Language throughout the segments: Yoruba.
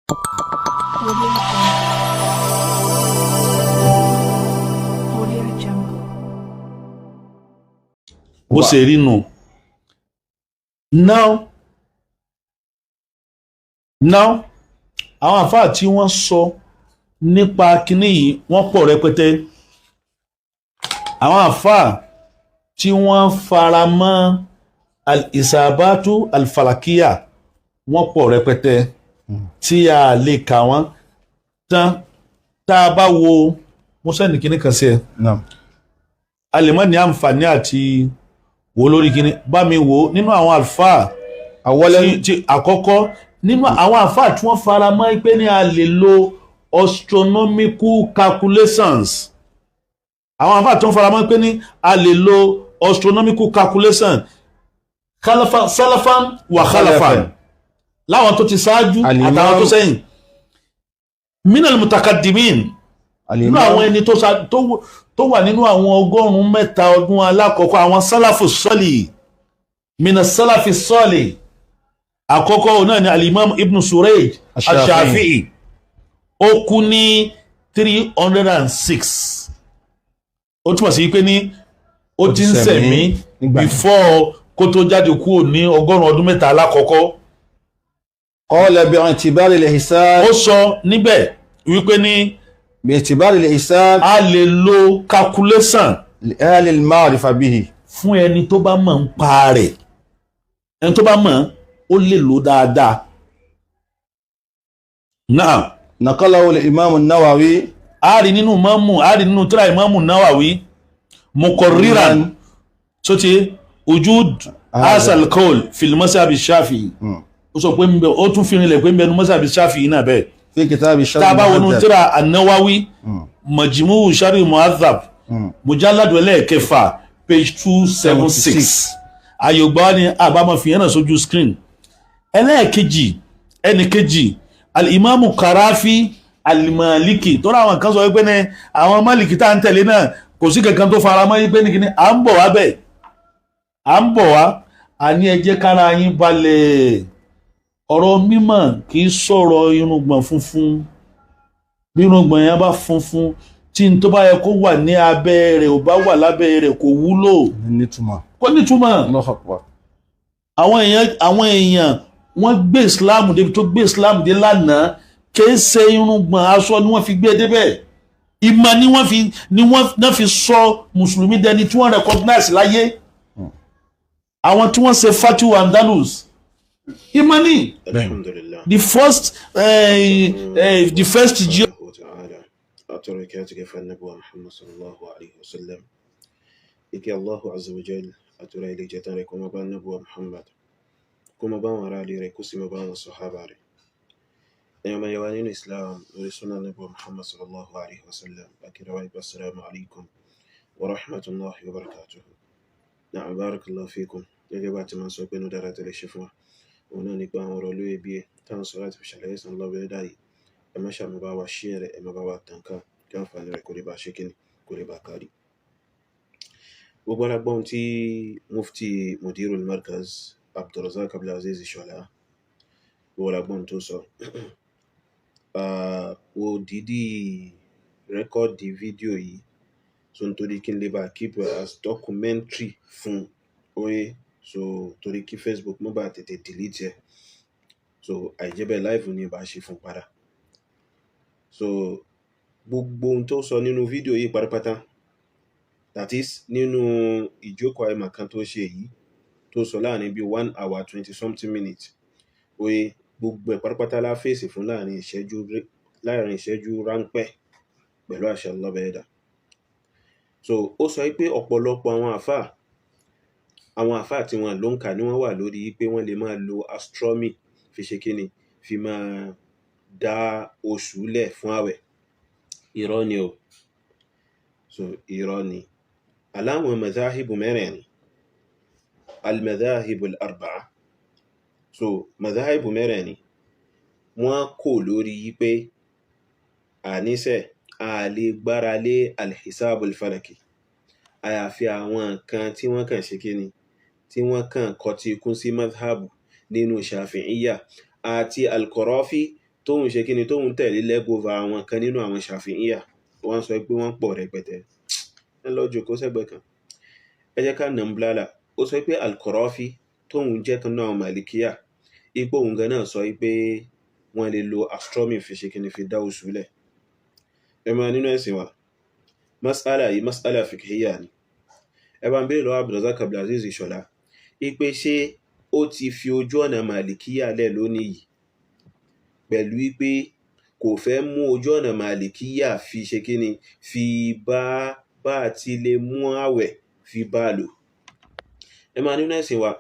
Audio Jungle. bó ṣe rí nù. now àwọn àfáà tí wọ́n sọ nípa kinní yìí wọ́n pọ̀ rẹpẹtẹ. àwọn àfáà tí wọ́n fara mọ́ al-isabatu al-falakiya wọ́n pọ̀ rẹpẹtẹ tí a lè kà wọ́n tán. tá a bá wo mo sẹ́ni kinní kan sí ẹ a lè má ní àǹfààní àti wò lórí kinní bá mi wò nínú àwọn àlùfáà tí àkọ́kọ́ nínú àwọn àlùfáà tí wọ́n fara mọ́ pé ní a lè lo astronomical calculations. àwọn àlùfáà tí wọ́n fara mọ́ pé ní a lè lo astronomical calculation salafan wa khalafan láwọn tó ti ṣáájú àtàwọn tó sẹ́yìn minal mutakaddimin nínú àwọn ẹni tó wà nínú àwọn 100 ọdún alákọ̀ọ́kọ́ àwọn sálàfù sọ́lì mina sálàfì sọ́lì àkọ́kọ́ náà ni alimam ibn Surayj al-Shafi'i ó kú ní 306. ó túmọ̀ sí pé ní ó ti ń sẹ̀mí before kó tó jáde kúrò ní 100 ọdún mẹ́ta alákọ̀ọ́kọ́. qala bi'tibari al-hisab. ó sọ níbẹ̀ wípé ní bi'tibari al-hisab a lè lo calculation li ahli al-ma'rifa bihi. fún ẹni tó bá mọ̀ ń pa rẹ̀. ẹni tó bá mọ̀ ó lè lò dáadáa. náà naqalahu al-imam an-Nawawi. a rí nínú tírà Imamu Nawawi muqarriran tó ti wujud asal qawl fil mazhab ash-Shafi'i. ó sọ pé ó tún fi rinlẹ̀ pé ń bẹnu mazhab ash-Shafi'i náà bẹ́ẹ̀. fi kitab ash-Sharh tá a bá wọnú tírà an-Nawawi majmu' sharh mu'adhab mujalladu ẹlẹ́ẹ̀kẹfà page 276 àyògbá ni àbámọ̀ fi hàn sójú screen. ẹnìkejì al-Imamu Qarafi al-Maliki tó ráwọn kan sọ wípé ní àwọn Maliki tá ń tẹ̀lé náà kò sí kankan tó fara mọ́ wípé ní kíní à ń bọ̀ wá bẹ́ẹ̀ à ń bọ̀ wá àní ẹ jẹ́ kára yín balẹ̀. ọ̀rọ̀ mímọ̀ kì í sọ̀rọ̀ irùngbọ̀n funfun. bí irùngbọ̀n yẹn bá funfun tí n tó bá yẹ kó wà ní abẹ́ rẹ̀ ò bá wà lábẹ́ rẹ̀ kò wúlò. kò nítumọ̀. àwọn èèyàn wọ́n gbé Islam débi tó gbé Islam dé lánàá kìí ṣe irùngbọ̀n aṣọ ni wọ́n fi gbé débẹ̀. ìmọ̀ ni wọ́n fi sọ mùsùlùmí dẹni tí wọ́n recognize láyé. àwọn tí wọ́n ṣe Fatu Andalus imani the first أتركاتك فالنبوة محمد صلى الله عليه وسلم إكي الله عز وجل أترى إلي جتارك وما بان نبوة محمد كما بان ورالي ريكوسي ما بان الصحابة ري أيما يوانين الإسلام ورسولنا نبوة محمد صلى الله عليه وسلم أكي روايب السلام عليكم ورحمة الله وبركاته. نعم بارك الله فيكم يجبات من سوبين دارات الشفوة وناني بان ورولوي بيه تان صلاة في شلعي صلى الله عليه ẹ má ṣàmì bá wa share ẹ má bá wa tàn ká kí àǹfààní rẹ̀ kó lè bá ṣe kíni kó lè bá kárí. gbogbo alágbọ́n tí mufti mudirul markaz Abdulrazak Abdulaziz Shola gbogbo alágbọ́n tó sọ ó dídí rẹ́kọ́ọ̀dì fídíò yìí so nítorí kí n lè bá keep as documentary fún oye so torí kí Facebook mọ́ bá tètè delete ẹ̀ so àìjẹ́bẹ̀ live ní bá ṣe fún padà. So gbogbo ohun tó sọ nínú fídíò yìí pátápátá that is nínú ìjókòó àìmọ̀ kan tó ṣe yìí tó sọ láàrin bí 1 hour 20 something minutes oye gbogbo ẹ̀ pátápátá la fèsì fún láàrin ìṣẹ́jú ráńpẹ́ pẹ̀lú àṣẹ lọ́bẹ̀ẹ́dà. So ó sọ pé ọ̀pọ̀lọpọ̀ àwọn àfáà tí wọ́n ló ń kà ní wọ́n wà lórí pé wọ́n lè máa lo astronomy fi ṣe kíni fi máa dá oṣù lẹ̀ fún àwẹ̀. irọ́ ni o. So irọ́ ni. aláwọn madhahibu mẹ́rẹ̀ẹ̀rin al-madhahibu al-arba'a so madhahibu mẹ́rẹ̀ẹ̀rin wọ́n kò lórí pé àníṣe a lè gbára lé al-hisabu al-falaki àyàfi àwọn nǹkan tí wọ́n kàn ṣe kíni tí wọ́n kàn kọtí kún sí madhabu nínú Shafi'iyya àti al-Qarafi tóun ṣe kíni tóun tẹ̀lé lẹ́gọ́va àwọn kan nínú àwọn Ṣàfi'íyà wọ́n sọ pé wọ́n pọ̀ rẹpẹtẹ ẹ lọ́jọ́ kó sẹ́gbẹ́ kan ẹ jẹ́ ká nà ń blálà ó sọ pé Al-Qarafi tóun jẹ́ kan náà Màlìkíyà ipò òun gan náà sọ pé wọ́n lè lo astronomy fi ṣe kíni fi dá oṣù lẹ̀ ẹ máa nínú ẹ̀sìn wa mas'ala yìí mas'ala fiqhiyya ni ẹ bá ń béèrè lọ́wọ́ Abdulrazak Abdulaziz Ìṣọ̀lá ipe ṣé ó ti fi ojú ọ̀nà Màlìkíyà lẹ̀ lónìí yìí pẹ̀lú wípé kò fẹ́ mú ojú ọ̀nà Màlìkíyà fi ṣe kíni fi bá àti lè mú àwẹ̀ fi bá lò ẹ máa nínú ẹ̀sìn wa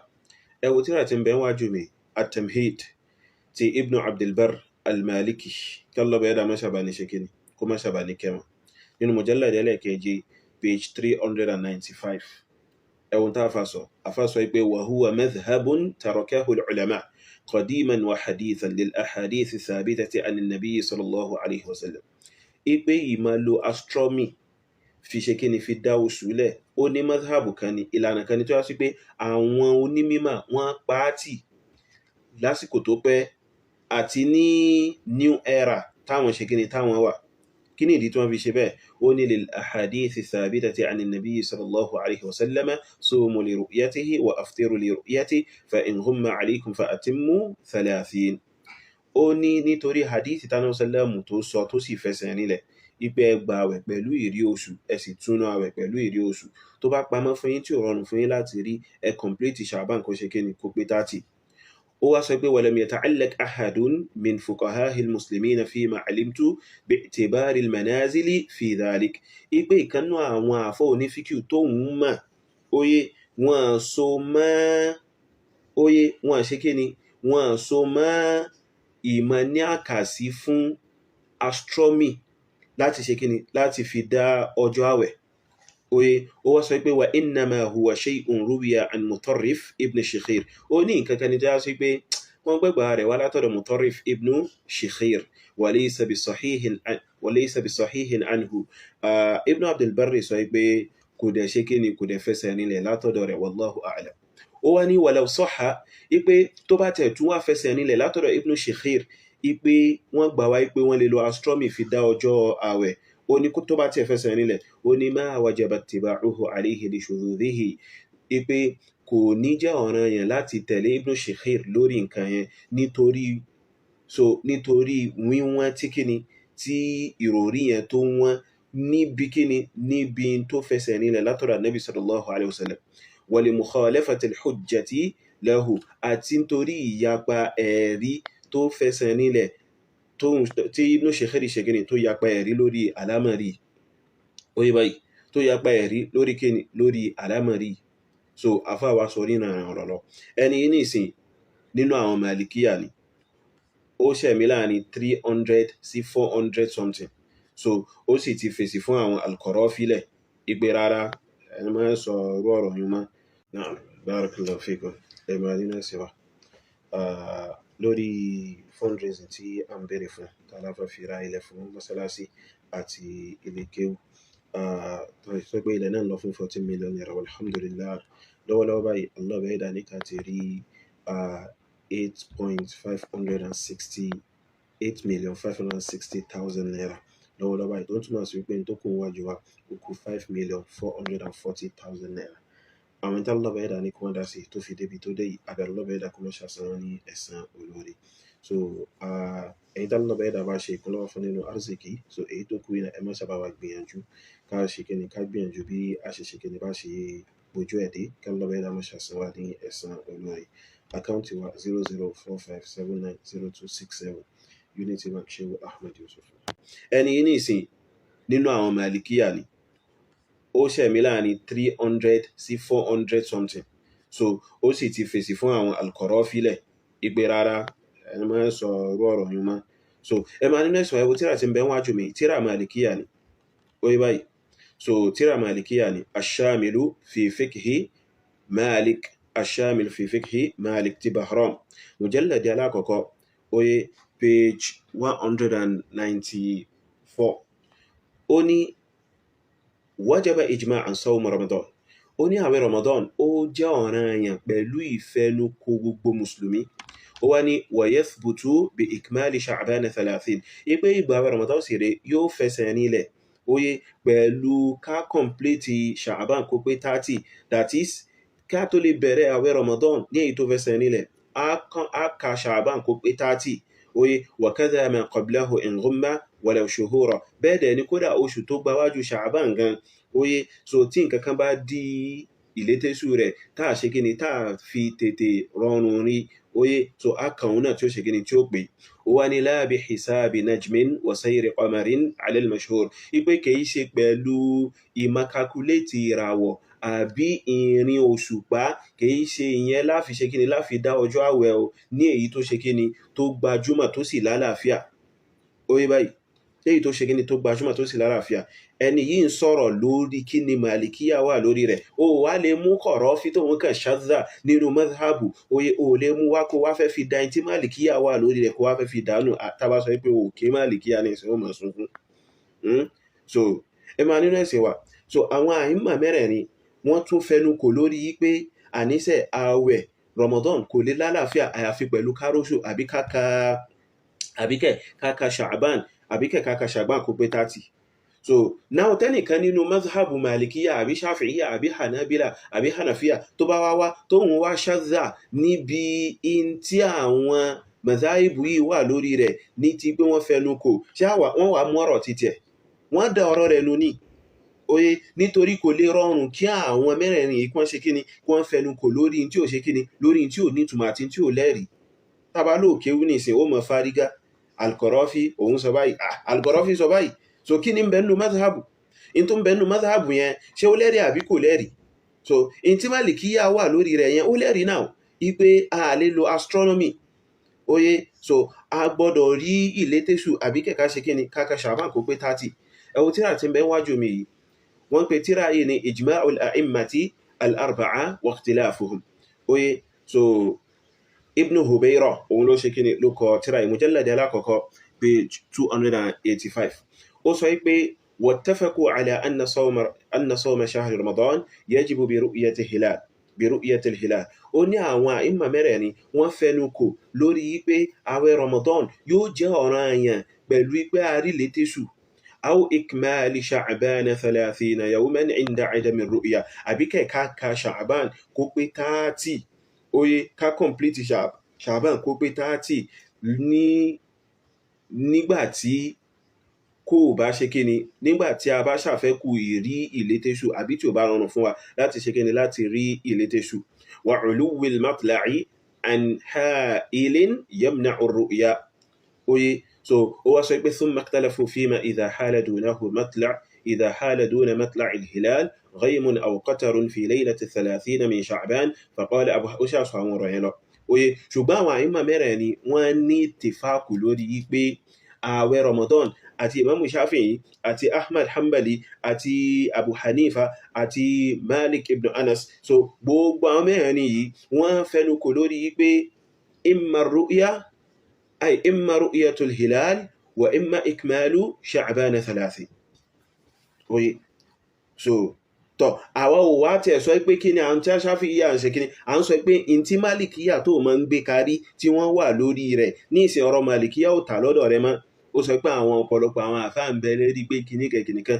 ẹ wo tírà tí ń bẹ wájú mi At-Tamhid ti Ibn Abdul Barr Al-Maliki kí Allah bẹ̀rẹ̀ dá mọ́ṣàbà ní ṣe kíni kó mọ́ṣàbà ní kẹwọn nínú mujallad ẹlẹ́ẹ̀keje page 395 ẹ̀wọ̀n tá àfàsọ pé wa huwa madhhabun tarakahu al-ulama qadiman wa hadithan lil ahadith thabitati an an-nabiy sallallahu alayhi wa sallam ipe ìmá lo astronomy fi ṣe kíni fi dá oṣù lẹ̀ ó ní madhhabu kan ní ìlànà kan ní tó yá sí pé àwọn onímímà wọ́n pàátì lásìkò tó pẹ́ àti ní new era táwọn ṣe kíni táwọn wà kí ni ìdí tí wọ́n fi ṣe bẹ́ẹ̀ ó ní lil ahadithi thabitati an an-nabiy sallallahu alayhi wa sallam sumu li ru'yatihi wa aftiru li ru'yatihi fa in humma alaykum fa atimmu 30 ó ní nítorí hadithi tánà sallamu tó sọ tó sì fẹsẹ̀ nílẹ̀ ipe ẹ gba àwẹ̀ pẹ̀lú ìrí oṣù ẹ sì túnú àwẹ̀ pẹ̀lú ìrí oṣù tó bá pamọ́ fún yín tí ò rọrùn fún yín láti rí ẹ complete Sha'ban kó ṣe kíni kó pé 30 ó wá sọ pé walam yata'allaq ahadun min fuqaha'i al-muslimina fima alimtu bi'tibari al-manazili fi dhalik ipe ìkannú àwọn àfọ́ onífíkíù tó ń mọ̀ óyé wọ́n ṣe kíni wọ́n so mọ́ ìmọ̀ ní àkàsí fún astronomy láti ṣe kíni láti fi dá ọjọ́ àwẹ̀ oye ó wá sọ pé wa innama huwa shay'un ruwiya an Mutarrif ibn Shikhir ó ní nǹkan kan ní tó yá sí pé wọ́n gbẹ́gbà rẹ̀ wá látọ̀dọ̀ Mutarrif ibn Shikhir wa laysa bi sahihin anhu Ibn Abdul Barri sọ pé kò dẹ̀ ṣe kíni kò dẹ̀ fẹsẹ̀ nílẹ̀ látọ̀dọ̀ rẹ̀ wallahu a'lam ó wá ní walau sahha ipe tó bá tẹ̀ tún wá fẹsẹ̀ nílẹ̀ látọ̀dọ̀ Ibn Shikhir ipe wọ́n gbà wá ipe wọ́n lè lo astronomy fi dá ọjọ́ àwẹ̀ ó ní tó bá tiẹ̀ fẹsẹ̀ nílẹ̀ ó ní ma wajaba ittiba'uhu alayhi li shududhihi ipe kò ní jẹ́ ọ̀ranyàn láti tẹ̀lé Ibn Shikhir lórí nǹkan yẹn nítorí wíwọ́n tí kíni tí ìròrí yẹn tó wọ́n níbi kíni níbi tó fẹsẹ̀ nílẹ̀ látọ̀dọ̀ Ànábì sallallahu alayhi wa sallam wa li mukhalafati al-hujjati lahu àti nítorí ìyapa ẹ̀rí tó fẹsẹ̀ nílẹ̀ tí Ibn Shikhir ṣe kíni tó yapa ẹ̀rí lórí àlámọ̀rí oye báyìí tó yapa ẹ̀rí lórí kíni lórí àlámọ̀rí so afáwa sọ nínú ọ̀rọ̀ lọ ẹni ní ìsìn nínú àwọn Màlìkíyà ni ó ṣẹ̀mí láàrin 300 sí 400 something so ó sì ti fèsì fún àwọn Al-Qarafi lẹ̀ ìgbé rárá ẹni máa ń sọ orú ọ̀rọ̀ yìí mọ́ náà barakallahu fikum ẹ̀mọ́ nínú ẹ̀sìn wa lórí fundraising tí a ń bẹ̀rẹ̀ fún tààlàfà fi ra ilẹ̀ fún mọ́sálásí àti ilé kéwú tó pé ilẹ̀ náà lọ fún 14 million naira alhamdulillah lọ́wọ́lọ́wọ́ báyìí Allah bẹ̀rẹ̀ dá ní ká ti rí 8,560,000 naira lọ́wọ́lọ́wọ́ báyìí tó ń túmọ̀ sí wípé tó kún wájú wa ó kù 5,440,000 naira àwọn tí Allah bẹ̀rẹ̀ dá ní kí wọ́n dá sí tó fi débi tó dé yìí abẹ́rẹ́ Allah bẹ̀rẹ̀ dá kó lọ́ ṣàṣán wọn ní ẹ̀san olóore so ẹ̀yin tí Allah bẹ̀rẹ̀ dá bá ṣe ìkúnlọ́wọ́ fún nínú arziki so èyí tó kú iná ẹ má sábà wá gbìyànjú ká ṣe kíni ká gbìyànjú bí a ṣe kíni bá ṣe bójú ẹ̀ dé kí Allah bẹ̀rẹ̀ dá mọ́ ṣàṣán wa ní ẹ̀san olóore àkáǹtì wa 0045790267 Unity Bank Shehu Ahmed Yusuf ẹni yìí ní ìsìn nínú àwọn Màlìkíyà ni ó ṣẹ̀mí láàrin 300 sí 400 something so ó sì ti fèsì fún àwọn Al-Qarafi lẹ̀ ìgbé rárá ẹni máa ń sọ orú ọ̀rọ̀ yìí mọ́ so ẹ máa nínú ẹ̀sùn ẹ̀wọ̀ tíra ti ń bẹ wájú mi tíra Màlìkíyà ni ó yí báyìí so tíra Màlìkíyà ni Ash-Shamilu fi fiqhi Malik Ash-Shamil fi fiqhi Malik ti Bahram mujalladi alákọ̀ọ́kọ́ ó yé page 194 ó ní wajaba ijma'an sawm Ramadan ó ní àwẹ̀ Ramadan ó jẹ́ ọ̀ranyàn pẹ̀lú ìfẹnukò gbogbo mùsùlùmí ó wá ní wa yathbutu bi ikmali sha'ban 30 ipe ìgbà àwẹ̀ Ramadan sì rẹ̀ yóò fẹsẹ̀ nílẹ̀ oye pẹ̀lú ká complete sha'ban kó pé 30 that is ká tó lè bẹ̀rẹ̀ àwẹ̀ Ramadan ní èyí tó fẹsẹ̀ nílẹ̀ a ka sha'ban kó pé 30 oye wa kadha ma qablahu in ghumma walau shuhura bẹ́ẹ̀ dẹ̀ ni kódà oṣù tó gbáwájú sha'ban gan oye so tí nǹkan kan bá di ìlétésù rẹ̀ táà ṣe kíni táà fi tètè rọrùn rí oye so a kàun náà tí ó ṣe kíni tí ó pè ó wá ní la bi hisabi najmin wa sayri qamarin ala al-mashhur ipé kìí ṣe pẹ̀lú ìmakakuléètì ìràwọ̀ àbí ìrìn òṣùpá kìí ṣe ìyẹn láfi ṣe kíni láfi dá ọjọ́ àwẹ̀ o ní èyí tó ṣe kíni tó gbajúmọ̀ tó sì lálàáfíà oye báyìí èyí tó ṣe kíni tó gbajúmọ̀ tó sì lálàáfíà ẹni yìí ń sọ̀rọ̀ lórí kí ni màlìkíyà wà lórí rẹ̀ o wá lè mú Qarafi tó ń kàn ṣáza nínú madhabu oye o lè mú wá kó wá fẹ́ fi dá ẹni tí màlìkíyà wà lórí rẹ̀ kó wá fẹ́ fi dánù àtàbà sọ pé òkè màlìkíyà ní ìsìn ó mọ̀ sunkún so ẹ máa nínú ẹ̀sìn wa so àwọn àìmà mẹ́rẹ̀ẹ̀rin wọ́n tún fẹnu kò lórí pé àníṣe ààwẹ̀ Ramadan kò lè lálàáfíà àyàfi pẹ̀lú kárọ́ṣù àbíkẹ́ káka Sha'ban àbíkẹ́ káka Sha'ban kó pé 30 so now tẹ́nìkan nínú mazhabu malikiya àbí shafi'iya àbí hanabila àbí hanafiya tó bá wá tó ń wá ṣáza níbi in tí àwọn mazhabu yìí wà lórí rẹ̀ ní ti pé wọ́n fẹnu kò wọ́n wà mú ọ̀rọ̀ títẹ̀ wọ́n dá ọ̀rọ̀ rẹ̀ nù ní oye nítorí kò lè rọrùn kí àwọn mẹ́rẹ̀ẹ̀rin yìí kí wọ́n ṣe kíni kí wọ́n fẹnu kò lórí tí ò ṣe kíni lórí tí ò nítumọ̀ àti tí ò lẹ́rìí tábà lóòkéwú nìsín ó mọ̀ fárígá Al-Qarafi òun sọ báyìí Al-Qarafi sọ báyìí so kí ni ń bẹnu madhabu in tó ń bẹnu madhabu yẹn ṣé ó lẹ́rìí àbí kò lẹ́rìí so in tí Màlìkíyà wà lórí rẹ̀ yẹn ó lẹ́rìí náà ipe a lè lo astronomy oye so a gbọ́dọ̀ rí ìlétésù àbí kẹ̀kà ṣe kí ni káka Sha'ban kó pé 30 ẹwọ tíra tí ń bẹ wájú mi yìí wọ́n pe tíra yìí ni Ijma'ul A'immati al-Arba'a wa ikhtilafuhum oye so Ibn Hubayra òun ló ṣe kí ni ló kọ tíra yìí mujallad alákọ̀ọ́kọ́ page 285 ó sọ pé wattafaqu ala anna sawma shahri Ramadan yajibu bi ru'yati al-hilal ó ní àwọn àìmà mẹ́rẹ̀ẹ̀rin wọ́n fẹnu kò lórí pé àwẹ̀ Ramadan yóò jẹ́ ọ̀ranyàn pẹ̀lú pé a rí ìlétésù aw ikmali Sha'ban 30 yawman 'inda 'adami ar-ru'ya àbí ká Sha'ban kó pé 30 oye ká complete Sha'ban kó pé 30 nígbàtí kò bá ṣe kíni nígbàtí a bá ṣàfẹ́kù ìrí ìlétésù àbí tí ó bá rọrùn fún wa láti ṣe kíni láti rí ìlétésù wa 'uluwil matla'i an ha'ilin yamna'u ar-ru'ya oye so ó wá sọ pé thumma ikhtalafu fima idha hala duna matla' al-hilal ghaymun aw qatarun fi laylati 30 min Sha'ban faqala Abu Hanifa àwọn ọ̀rọ̀ yẹn lọ oye ṣùgbọ́n àwọn àìmà mẹ́rẹ̀ẹ̀rin wọ́n ní tìfáàkù lórí pé ààwẹ̀ Ramadan àti Imam Shafi'i àti Ahmad Hanbali àti Abu Hanifa àti Malik ibn Anas so gbogbo àwọn mẹ́rẹ̀ẹ̀rin yìí wọ́n fẹnu kò lórí pé imma ru'yatul hilal wa imma ikmalu Sha'ban 30 oye so tọ́ àwa ò wá tẹ̀ sọ pé kí ni àwọn tí a Shafi'i à ń ṣe kí ni à ń sọ pé in tí Malikiya tó máa ń gbé kárí tí wọ́n wà lórí rẹ̀ ní ìsìn ọ̀rọ̀ Malikiya ò tà lọ́dọ̀ rẹ̀ mọ́ ó sọ pé àwọn ọ̀pọ̀lọpọ̀ àwọn àfáà ń bẹ lérí pé kìnnìkan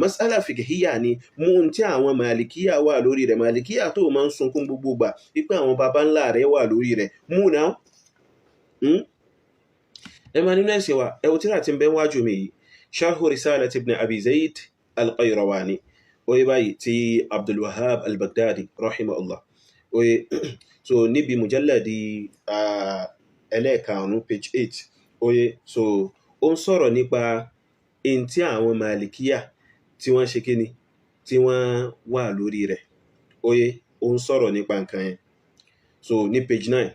mas'ala fiqhiyya ni mú tí àwọn Malikiya wà lórí rẹ̀ Malikiya tó máa ń sunkún gbogbo gbà wípé àwọn baba ńlá rẹ̀ wà lórí rẹ̀ mú náà ẹ máa nínú ẹ̀sìn wa ẹwọ tíra tí ń bẹ wájú mi yìí Sharhu Risalat ibn Abi Zayd al-Qayrawani oye báyìí ti Abdul Wahhab al-Baghdadi rahimahullah oye so níbi mujalladi ẹlẹ́ẹ̀karùn-ún page 8 oye so ó ń sọ̀rọ̀ nípa in tí àwọn Malikiya tí wọ́n ṣe kíni tí wọ́n wà lórí rẹ̀ oye ó ń sọ̀rọ̀ nípa nǹkan yẹn so ní page 9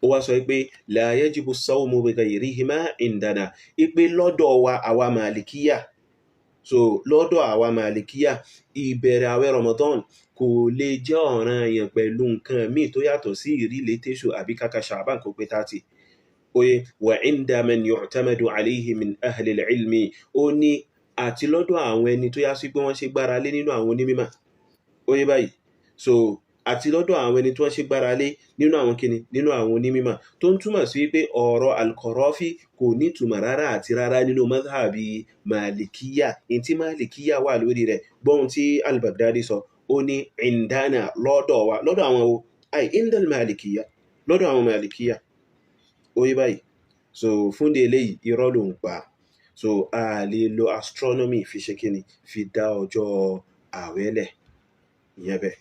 ó wá sọ pé la yajibu as-sawmu bi ghayrihima indana ipe lọ́dọ̀ wa àwa Malikiya so lọ́dọ̀ àwa Malikiya ìbẹ̀rẹ̀ àwẹ̀ Ramadan kò lè jẹ́ ọ̀ranyàn pẹ̀lú nǹkan míì tó yàtọ̀ sí ìrí ìlétésù àbí káka Sha'ban kó pé 30 oye wa 'inda man yu'tamadu 'alayhi min ahli al-'ilmi ó ní àti lọ́dọ̀ àwọn ẹni tó yá sí pé wọ́n ṣe gbára lé nínú àwọn onímímọ̀ oye báyìí so àti lọ́dọ̀ àwọn ẹni tí wọ́n ṣe gbára lé nínú àwọn kíni nínú àwọn onímímọ̀ tó ń túmọ̀ sí wípé ọ̀rọ̀ al-Qarafi kò ní túmọ̀ rárá àti rárá nínú madhhabi malikiya in tí malikiya wà lórí rẹ̀ gbọ́n tí al-Baghdadi sọ ó ní indana lọ́dọ̀ wa lọ́dọ̀ àwọn indal malikiya lọ́dọ̀ àwọn malikiya ó yí báyìí so fún de eléyìí irọ́ ló ń pa so a lè lo astronomy fi ṣe kíni fi dá ọjọ́ àwẹ́lẹ̀ ìyẹn bẹ́ẹ̀.